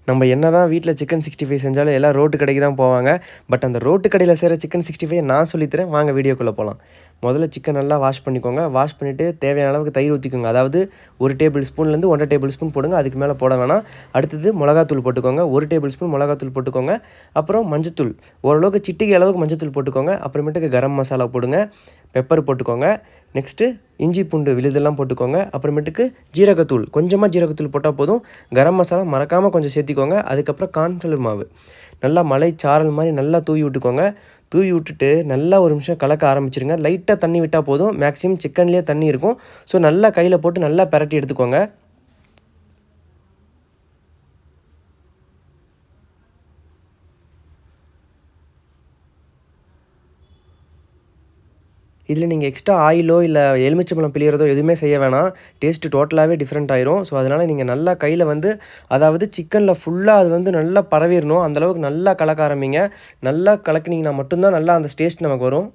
நம்ம என்னதான் வீட்டில் சிக்கன் 65 செஞ்சாலும் எல்லாம் ரோட்டு கடைக்கு தான் போவாங்க. பட் அந்த ரோட்டு கடையில் செய்கிற சிக்கன் 65 நான் சொல்லித்தரேன். வாங்க வீடியோக்குள்ளே போகலாம். முதல்ல சிக்கன் நல்லா வாஷ் பண்ணிக்கோங்க. வாஷ் பண்ணிவிட்டு தேவையான அளவுக்கு தயிர் ஊற்றிக்கோங்க. அதாவது 1 டேபிள் ஸ்பூன்லேருந்து 1 1/2 டேபிள் ஸ்பூன் போடுங்க. அதுக்கு மேலே போட வேணாம். அடுத்தது மிளகாத்தூள் போட்டுக்கோங்க. 1 டேபிள் ஸ்பூன் மிளகாத்தூள் போட்டுக்கோங்க. அப்புறம் மஞ்சத்தூள் ஓரளவுக்கு சிட்டிகை அளவுக்கு மஞ்சத்தூள் போட்டுக்கோங்க. அப்புறமேட்டுக்கு கரம் மசாலா போடுங்க. பெப்பர் போட்டுக்கோங்க. நெக்ஸ்ட்டு இஞ்சி பூண்டு விழுதெல்லாம் போட்டுக்கோங்க. அப்புறமேட்டுக்கு ஜீரகத்தூள் கொஞ்சமாக ஜீரகத்தூள் போட்டால் போதும். கரம் மசாலா மறக்காமல் கொஞ்சம் சேர்த்திக்கோங்க. அதுக்கப்புறம் கார்ன்ஃப்ளவர் மாவு நல்லா மலை சாரல் மாதிரி நல்லா தூவி விட்டுக்கோங்க. தூவி விட்டுட்டு நல்லா ஒரு நிமிஷம் கலக்க ஆரம்பிச்சிருங்க. லைட்டாக தண்ணி விட்டால் போதும். மேக்ஸிமம் சிக்கன்லேயே தண்ணி இருக்கும். ஸோ நல்லா கையில் போட்டு நல்லா பிரட்டி எடுத்துக்கோங்க. இதில் நீங்கள் எக்ஸ்ட்ரா ஆயிலோ இல்லை எலுமிச்சம்பழம் பிழியறதோ எதுவுமே செய்ய வேணாம். டேஸ்ட்டு டோட்டலாகவே டிஃப்ரெண்ட் ஆயிரும். ஸோ அதனால் நீங்கள் நல்லா கையில் அதாவது சிக்கனில் ஃபுல்லாக அது நல்லா பரவிடணும். அந்தளவுக்கு நல்லா கலக்க ஆரம்பிங்க. நல்லா கலக்கினீங்கன்னா மட்டும்தான் நல்லா அந்த டேஸ்ட் நமக்கு வரும்.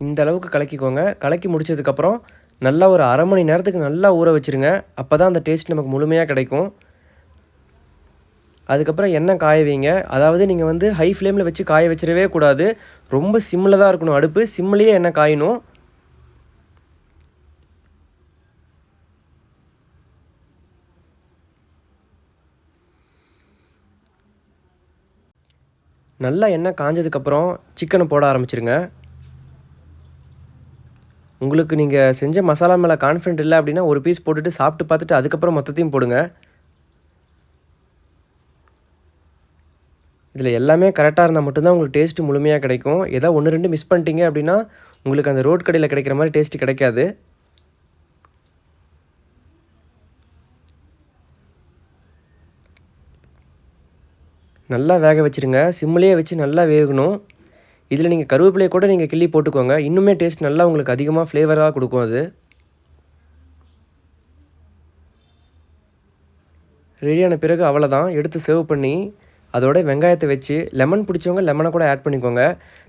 இந்த அளவுக்கு கலக்கிக்கோங்க. கலக்கி முடிச்சதுக்கப்புறம் நல்லா ஒரு அரை மணி நேரத்துக்கு நல்லா ஊற வச்சுருங்க. அப்போ தான் அந்த டேஸ்ட் நமக்கு முழுமையாக கிடைக்கும். அதுக்கப்புறம் எண்ணெய் காய வைங்க. அதாவது நீங்கள் ஹை ஃப்ளேமில் வச்சு காய வச்சிடவே கூடாது. ரொம்ப சிம்மில் தான் இருக்கணும் அடுப்பு. சிம்மிலேயே எண்ணெய் காயணும். நல்லா எண்ணெய் காஞ்சதுக்கப்புறம் சிக்கனை போட ஆரம்பிச்சிருங்க. உங்களுக்கு நீங்கள் செஞ்ச மசாலா மேலே கான்ஃபிடென்ட் இல்லை அப்படின்னா ஒரு பீஸ் போட்டுட்டு சாப்பிட்டு பார்த்துட்டு அதுக்கப்புறம் மொத்தத்தையும் போடுங்க. இதில் எல்லாமே கரெக்டாக இருந்தால் மட்டும்தான் உங்களுக்கு டேஸ்ட்டு முழுமையாக கிடைக்கும். ஏதோ 1, 2 மிஸ் பண்ணிட்டீங்க அப்படின்னா உங்களுக்கு அந்த ரோட் கடையில் கிடைக்கிற மாதிரி டேஸ்ட்டு கிடைக்காது. நல்லா வேக வச்சுருங்க. சிம்மிலேயே வச்சு நல்லா வேகணும். இதில் நீங்கள் கருவேப்பிலையை கூட நீங்கள் கிள்ளி போட்டுக்கோங்க. இன்னுமே டேஸ்ட் நல்லா உங்களுக்கு அதிகமாக ஃப்ளேவராக கொடுக்கும் அது. ரெடியான பிறகு அவ்வளோதான். எடுத்து சர்வ் பண்ணி அதோட வெங்காயத்தை வச்சு லெமன் பிடிச்சவங்க லெமனை கூட ஆட் பண்ணிக்கோங்க.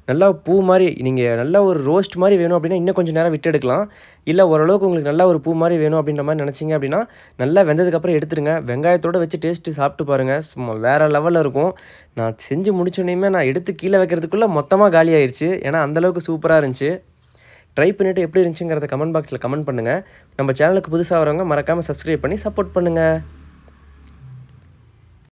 நல்லா பூ மாதிரி நீங்கள் நல்லா ஒரு ரோஸ்ட் மாதிரி வேணும் அப்படின்னா இன்னும் கொஞ்சம் நேரம் விட்டு எடுக்கலாம். இல்லை ஓரளவுக்கு உங்களுக்கு நல்லா ஒரு பூ மாதிரி வேணும் அப்படின்ற மாதிரி நினச்சிங்க அப்படின்னா நல்லா வெந்ததுக்கப்புறம் எடுத்துருங்க. வெங்காயத்தோடு வச்சு டேஸ்ட்டு சாப்பிட்டு பாருங்கள். சும்மா வேறு லெவலில் இருக்கும். நான் செஞ்சு முடிச்சோடனேயுமே நான் எடுத்து கீழே வைக்கிறதுக்குள்ளே மொத்தமாக காலி ஆயிடுச்சு. ஏன்னா அந்தளவுக்கு சூப்பராக இருந்துச்சு. ட்ரை பண்ணிவிட்டு எப்படி இருந்துச்சுங்கிறத கமெண்ட் பாக்ஸில் கமெண்ட் பண்ணுங்கள். நம்ம சேனலுக்கு புதுசாக வரவங்க மறக்காமல் சப்ஸ்கிரைப் பண்ணி சப்போர்ட் பண்ணுங்கள்.